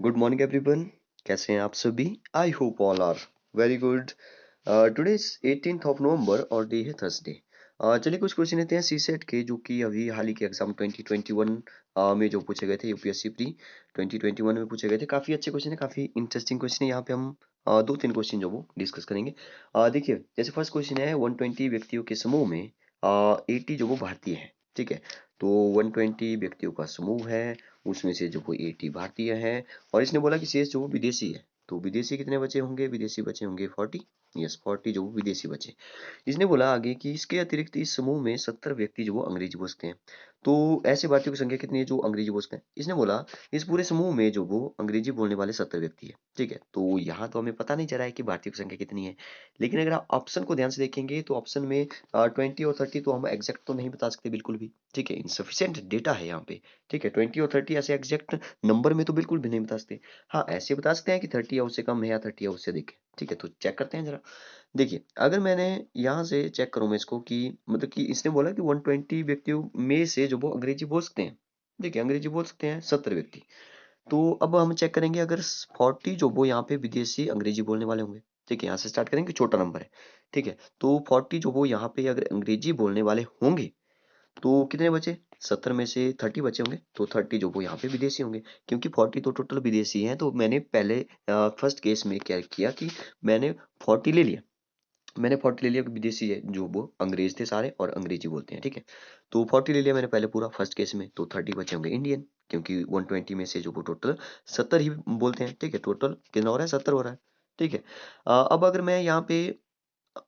Good morning everyone. कैसे हैं आप सभी? I hope all are very good. Today is 18th of November और डे है थर्सडे। चलिए कुछ क्वेश्चन लेते हैं सीसेट के, जो कि अभी हाल ही के एग्जाम 2021 में जो पूछे गए थे, यूपीएससी प्री 2021 में पूछे गए थे। काफ़ी अच्छे क्वेश्चन है, काफ़ी इंटरेस्टिंग क्वेश्चन है। यहाँ पे हम दो तीन क्वेश्चन जो वो डिस्कस करेंगे। देखिए, जैसे फर्स्ट क्वेश्चन है, 120 व्यक्तियों के समूह में 80 जो वो भारतीय है। ठीक है, तो 120 व्यक्तियों का समूह है, उसमें से जो वो 80 भारतीय है। और इसने बोला कि शेष जो वो विदेशी है, तो विदेशी कितने बचे होंगे? विदेशी बचे होंगे 40। यस, 40 जो वो विदेशी बचे। इसने बोला आगे कि इसके अतिरिक्त इस समूह में 70 व्यक्ति जो वो अंग्रेजी बोलते हैं। तो ऐसे भारतीयों की संख्या कितनी है जो अंग्रेजी बोलते हैं? इसने बोला इस पूरे समूह में जो वो अंग्रेजी बोलने वाले 70 व्यक्ति है। ठीक है, तो यहाँ तो हमें पता नहीं चल रहा है कि भारतीयों की संख्या कितनी है, लेकिन अगर आप ऑप्शन को ध्यान से देखेंगे तो ऑप्शन में 20 और 30 तो हम एग्जैक्ट तो नहीं बता सकते बिल्कुल भी। ठीक है, इनसफिशियंट डेटा है यहाँ पे। ठीक है, 20 और 30 ऐसे एग्जैक्ट नंबर में तो बिल्कुल भी नहीं बता सकते। हाँ, ऐसे बता सकते हैं कि 30 या उससे कम है या 30 या उससे अधिक है। ठीक है, तो चेक करते हैं जरा। देखिए, अगर मैंने यहाँ से चेक करूँ मैं इसको कि मतलब कि इसने बोला कि 120 व्यक्तियों में से जो वो अंग्रेजी बोल सकते हैं। देखिए, अंग्रेजी बोल सकते हैं 70 व्यक्ति। तो अब हम चेक करेंगे अगर 40 जो वो यहाँ पे विदेशी अंग्रेजी बोलने वाले होंगे। ठीक है, यहाँ से स्टार्ट करेंगे, छोटा नंबर है। ठीक है, तो 40 जो वो यहाँ पे अगर अंग्रेजी बोलने वाले होंगे तो कितने बचे? 70 में से 30 बचे होंगे, तो 30 जो वो यहाँ पे विदेशी होंगे। क्योंकि 40 तो टोटल विदेशी हैं, तो मैंने पहले फर्स्ट केस में क्या किया कि मैंने 40 ले लिया। मैंने 40 ले लिया कि विदेशी है जो वो अंग्रेज थे सारे और अंग्रेजी बोलते हैं। ठीक है, तो 40 ले लिया मैंने पहले पूरा फर्स्ट केस में, तो 30 बचे होंगे इंडियन। क्योंकि 120 में से जो वो टोटल 70 ही बोलते हैं। ठीक है, टोटल कितना हो रहा है? 70 हो रहा है। ठीक है, अब अगर मैं यहाँ पे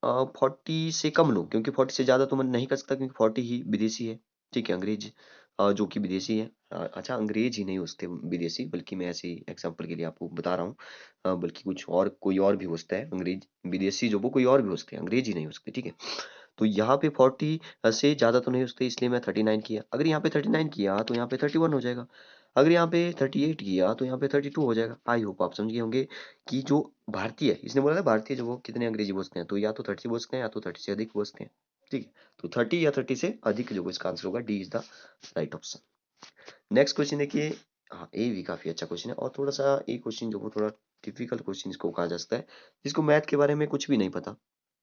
40 से कम लूँ, क्योंकि 40 से ज़्यादा तो मैं नहीं कर सकता, क्योंकि 40 ही विदेशी है। ठीक है, अंग्रेज जो कि विदेशी है। अच्छा, अंग्रेज ही नहीं हो सकते विदेशी, बल्कि मैं ऐसे ही एग्जाम्पल के लिए आपको बता रहा हूँ। बल्कि कुछ और, कोई और भी हो सकता है अंग्रेज विदेशी जो वो कोई और भी हो सकते हैं, अंग्रेज ही नहीं हो सकते। ठीक है, तो यहाँ पे 40 से ज़्यादा तो नहीं हो सकते, इसलिए मैं 39 किया। अगर यहाँ पे 39 किया तो यहाँ पे 31 हो जाएगा। अगर यहाँ पे 38 किया तो यहाँ पे 32 हो जाएगा। आई होप आप समझ गए होंगे कि जो भारतीय है, इसने बोला था भारतीय जो वो कितने अंग्रेजी बोलते हैं, तो या तो 30 बोलते हैं या तो 30 से अधिक बोलते हैं। ठीक है, तो 30 या 30 से अधिक जो इसका आंसर होगा, D is the right option. Next question देखिए। हाँ, ये भी काफी अच्छा क्वेश्चन है, और थोड़ा सा एक क्वेश्चन जो वो थोड़ा टिपिकल क्वेश्चन इसको कहा जा सकता है, जिसको मैथ के बारे में कुछ भी नहीं पता।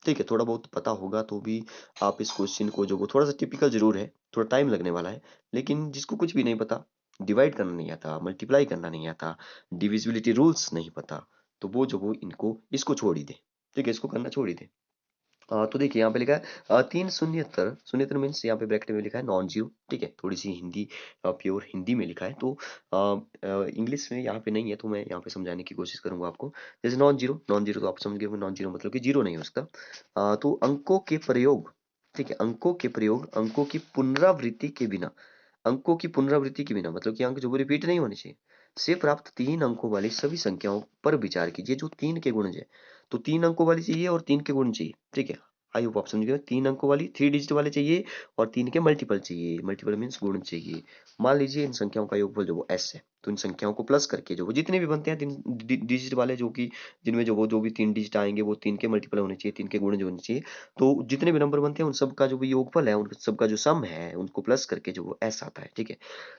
ठीक है, थोड़ा बहुत पता होगा तो भी आप इस क्वेश्चन को, जो वो थोड़ा सा टिपिकल जरूर है, थोड़ा टाइम लगने वाला है, लेकिन जिसको कुछ भी नहीं पता, डिवाइड करना नहीं आता, मल्टीप्लाई करना नहीं आता, डिविजिबिलिटी रूल्स नहीं पता, तो वो जो वो इनको इसको छोड़ ही दे। ठीक है, इसको करना छोड़ ही दे। तो देखिए यहाँ पे लिखा है 3 शून्यतर। शून्यतर मीन्स यहाँ पे ब्रैकेट में लिखा है नॉन जीरो। ठीक है, थोड़ी सी हिंदी, प्योर हिंदी में लिखा है, तो इंग्लिश में यहाँ पे नहीं है, तो मैं यहाँ पे समझाने की कोशिश करूंगा आपको। जैसे नॉन जीरो, नॉन जीरो तो आप समझ गए, नॉन जीरो मतलब कि जीरो नहीं हो सकता। तो अंकों के प्रयोग, ठीक है, अंकों के प्रयोग, अंकों की पुनरावृत्ति के बिना, अंकों की पुनरावृत्ति के बिना मतलब कि अंक जो वो रिपीट नहीं होने चाहिए, से प्राप्त 3 अंकों वाली सभी संख्याओं पर विचार कीजिए जो 3 के गुणज है। तो 3 अंकों वाली चाहिए और 3 के गुण चाहिए। ठीक है, आई होप आप समझ गए। 3 अंकों वाली, 3 डिजिट वाले चाहिए, और 3 के मल्टीपल चाहिए। मल्टीपल मीन्स गुण चाहिए। मान लीजिए इन संख्याओं का योगफल जो वो एस है, तो इन संख्याओं को प्लस करके जो वो जितने भी बनते हैं 3 डिजिट वाले, जो कि जिनमें जो भी 3 डिजिट आएंगे वो 3 के मल्टीपल होने चाहिए, 3 के गुण जो होने चाहिए। तो जितने भी नंबर बनते हैं उन सब का जो भी योगफल है, उन सब का जो सम है, उनको प्लस करके जो वो एस आता है। ठीक है,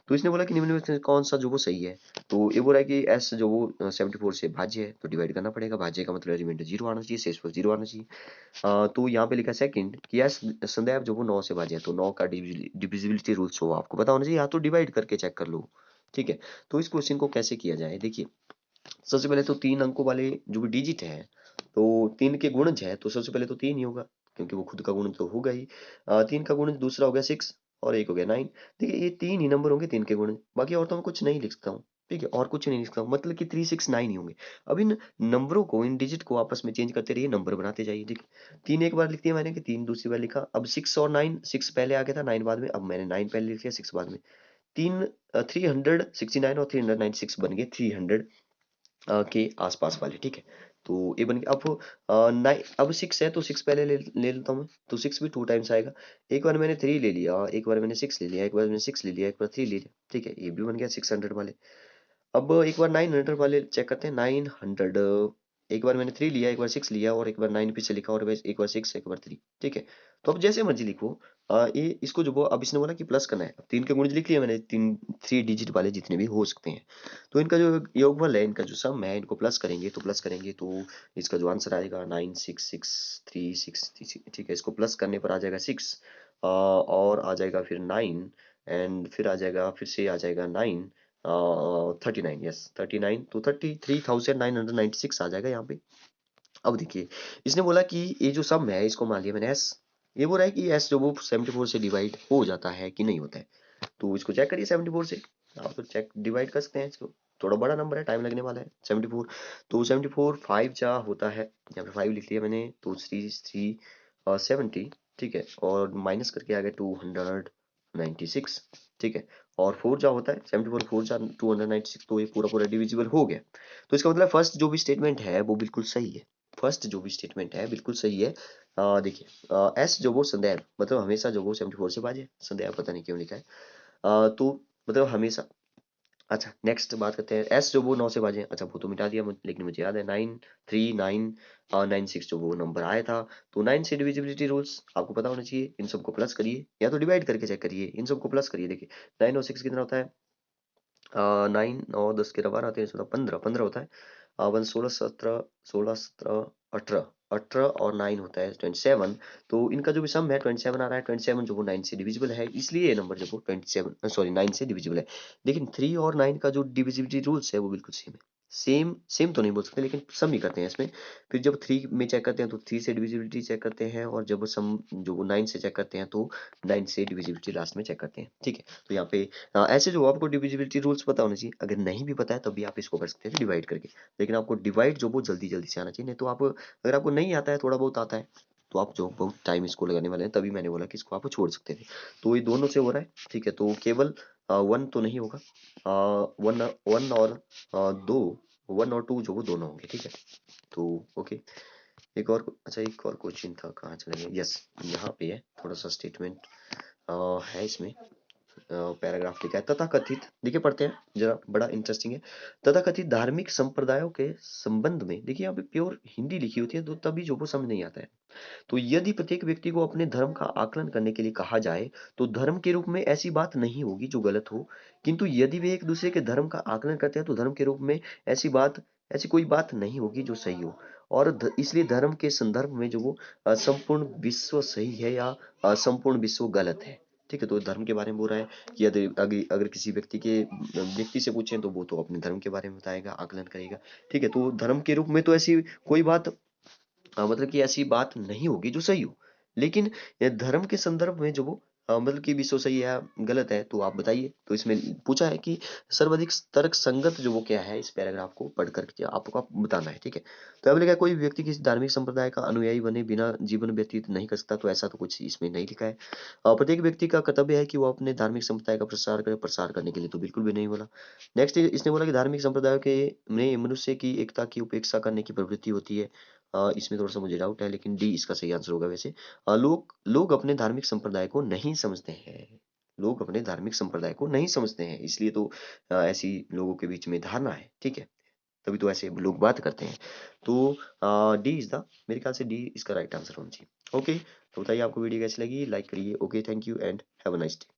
तो इसने बोला कि निम्न में से कौन सा जो वो सही है। तो ये बोला है कि एस जो वो 74 से भाज्य है, तो डिवाइड करना पड़ेगा। भाज्य का मतलब रिमाइंडर 0 आना चाहिए, शेषफल 0 आना चाहिए। तो यहाँ पे लिखा सेकंड कि एस संदैव जो वो 9 से भाज्य है, तो 9 का डिविजिबिलिटी रूल्स हो आपको पता होना चाहिए, या तो डिवाइड करके चेक कर लो। ठीक है, तो इस क्वेश्चन को कैसे किया जाए, देखिए। सबसे पहले तो 3 अंकों वाले जो भी डिजिट है, तो 3 के गुणज है, तो सबसे पहले तो 3 ही होगा, क्योंकि वो खुद का गुण तो होगा ही। 3 का गुणज दूसरा हो गया 6, और एक हो गया 9। देखिए, ये 3 ही नंबर होंगे 3 के गुणज, बाकी और तो मैं कुछ नहीं लिख सकता हूँ। ठीक है, और कुछ नहीं लिख सकता हूँ, मतलब कि 369 ही होंगे। अब इन नंबरों को, इन डिजिट को आपस में चेंज करते रहिए, नंबर बनाते जाइए। ठीक है, 3 एक बार लिख दिया मैंने, कि 3 दूसरी बार लिखा। अब 6 और 9, 6 पहले आ गया था, 9 बाद में, अब मैंने 9 पहले लिख लिया, 6 बाद में। 369 और 396 बन गए 300 के आसपास वाले। ठीक है, तो ये बन गया। अब 9, अब 6 है तो 6 पहले ले लेता हूँ मैं, तो 6 भी 2 टाइम्स आएगा। एक बार मैंने 3 ले लिया, एक बार मैंने 6 ले लिया, एक बार मैंने 6 ले लिया, एक बार 3 ले लिया। ठीक है, ये भी बन गया 600 वाले। अब एक बार 900 वाले चेक करते हैं। 900, एक बार मैंने 3 लिया, एक बार 6 लिया, और एक बार 9 पीछे लिखा, और एक बार 6, एक बार 3। ठीक है, तो अब जैसे मर्जी लिखो, ये इसको जो वो अब इसने बोला कि प्लस करना है, अब 3 के गुणज लिख लिए मैंने, 3 डिजिट वाले जितने भी हो सकते हैं। तो इनका जो योगफल है, इनका जो सम है, इनको प्लस करेंगे तो इसका जो आंसर आएगा 96636, ठीक है। इसको प्लस करने पर आ जाएगा 6, और आ जाएगा फिर 9, एंड फिर आ जाएगा, फिर से आ जाएगा 9, 39, यस 39, तो 33,996 आ जाएगा यहाँ पे। अब देखिए, इसने बोला कि ये जो सम है इसको मान लिया मैंने एस, ये बोल रहा है कि एस जो वो 74 से डिवाइड हो जाता है कि नहीं होता है। तो इसको चेक करिए 74 से, आप तो चेक डिवाइड कर सकते हैं इसको, थोड़ा बड़ा नंबर है, टाइम लगने वाला है 74। तो 74 5 जा होता है, यहाँ पे 5 लिख लिया मैंने, तो 70, ठीक है, और माइनस करके आ गया 296, ठीक है। और 4 जा होता है 74, 4 जा 296, तो ये पूरा पूरा डिविजिबल हो गया। तो इसका मतलब फर्स्ट जो भी स्टेटमेंट है वो बिल्कुल सही है, फर्स्ट जो भी स्टेटमेंट है बिल्कुल सही है। देखिए, एस जो वो संदैव, मतलब हमेशा जो वो 74 से भाजे, संदैव पता नहीं क्यों लिखा है। तो मतलब हमेशा, अच्छा नेक्स्ट बात करते हैं, एस जो वो 9 से भाजे, अच्छा वो तो मिटा दिया लेकिन मुझे याद है 93996 जो वो नंबर आया था। तो 9 से डिविजिबिलिटी रूल्स आपको पता होना चाहिए, इन सबको प्लस करिए या तो डिवाइड करके चेक करिए, इन सबको प्लस करिए। देखिए 9 और 6 कितना होता है, 9 और 10 के 12 आते हैं, 16 15 15 होता है, 1 16 17 16 17 18 18 और 9 होता है 27। तो इनका जो भी सम है 27 आ रहा है, 27 जो वो 9 से डिविजिबल है, इसलिए ये नंबर जो वो 27 सॉरी 9 से डिविजिबल है। लेकिन 3 और 9 का जो डिविजिबिलिटी रूल्स है वो बिल्कुल सेम है, सेम सेम तो नहीं बोल सकते लेकिन सम ही करते हैं इसमें। फिर जब 3 में चेक करते हैं तो 3 से डिविजिबिलिटी चेक करते हैं, और जब सम जो वो 9 से चेक करते हैं तो 9 से डिविजिबिलिटी लास्ट में चेक करते हैं, ठीक है। तो यहाँ पे ऐसे जो आपको डिविजिबिलिटी रूल्स पता होना चाहिए, अगर नहीं भी पता है तब भी आप इसको कर सकते हैं डिवाइड करके। लेकिन आपको डिवाइड जो वो जल्दी जल्दी से आना चाहिए, नहीं तो आप अगर आपको नहीं आता है, थोड़ा बहुत आता है, तो आप जो बहुत टाइम इसको लगाने वाले हैं, तभी मैंने बोला कि इसको आप छोड़ सकते थे। तो ये दोनों से हो रहा है, ठीक है। तो केवल 1 तो नहीं होगा, 1 1 और 2, 1 और 2 जो वो दोनों होंगे, ठीक है। तो ओके, एक और अच्छा एक और क्वेश्चन था, कहाँ चले गए, यस यहाँ पे है, थोड़ा सा स्टेटमेंट है इसमें, पैराग्राफ लिखा है, तथाकथित, देखिए पढ़ते हैं जरा, बड़ा इंटरेस्टिंग है। तथाकथित धार्मिक संप्रदायों के संबंध में, देखिए यहाँ पे प्योर हिंदी लिखी होती है तो तभी जो वो समझ नहीं आता है। तो यदि प्रत्येक व्यक्ति को अपने धर्म का आकलन करने के लिए कहा जाए तो धर्म के रूप में ऐसी बात नहीं होगी जो गलत हो, किंतु यदि वे एक दूसरे के धर्म का आकलन करते हैं तो धर्म के रूप में ऐसी कोई बात नहीं होगी जो सही हो। और इसलिए धर्म के संदर्भ में जो वो संपूर्ण विश्व सही है या संपूर्ण विश्व गलत है, ठीक है। तो धर्म के बारे में बोल रहा है कि यदि अगर किसी व्यक्ति से पूछें तो वो तो अपने धर्म के बारे में बताएगा, आकलन करेगा, ठीक है। तो धर्म के रूप में तो ऐसी कोई बात, मतलब कि ऐसी बात नहीं होगी जो सही हो, लेकिन धर्म के संदर्भ में जो वो मतलब कि विश्व सही है या गलत है तो आप बताइए। तो इसमें पूछा है कि सर्वाधिक तर्क संगत जो वो क्या है, इस पैराग्राफ को पढ़ करके आपको आप बताना है, ठीक है। तो अब लिखा है कोई व्यक्ति किसी धार्मिक संप्रदाय का अनुयायी बने बिना जीवन व्यतीत नहीं कर सकता, तो ऐसा तो कुछ इसमें नहीं लिखा है। प्रत्येक व्यक्ति का कर्तव्य है कि वो अपने धार्मिक संप्रदाय का प्रसार करने के लिए तो बिल्कुल भी नहीं बोला। नेक्स्ट इसने बोला कि धार्मिक संप्रदायों के में मनुष्य की एकता की उपेक्षा करने की प्रवृत्ति होती है। इसमें थोड़ा सा मुझे डाउट है, लेकिन डी इसका सही आंसर होगा वैसे। लोग लोग अपने धार्मिक संप्रदाय को नहीं समझते हैं, लोग अपने धार्मिक संप्रदाय को नहीं समझते हैं, इसलिए तो ऐसी लोगों के बीच में धारणा है, ठीक है। तभी तो ऐसे लोग बात करते हैं। तो डी इज द, मेरे ख्याल से डी इसका राइट आंसर होना चाहिए। ओके, तो बताइए आपको वीडियो कैसी लगी, लाइक करिए। Okay, thank you and have a nice day.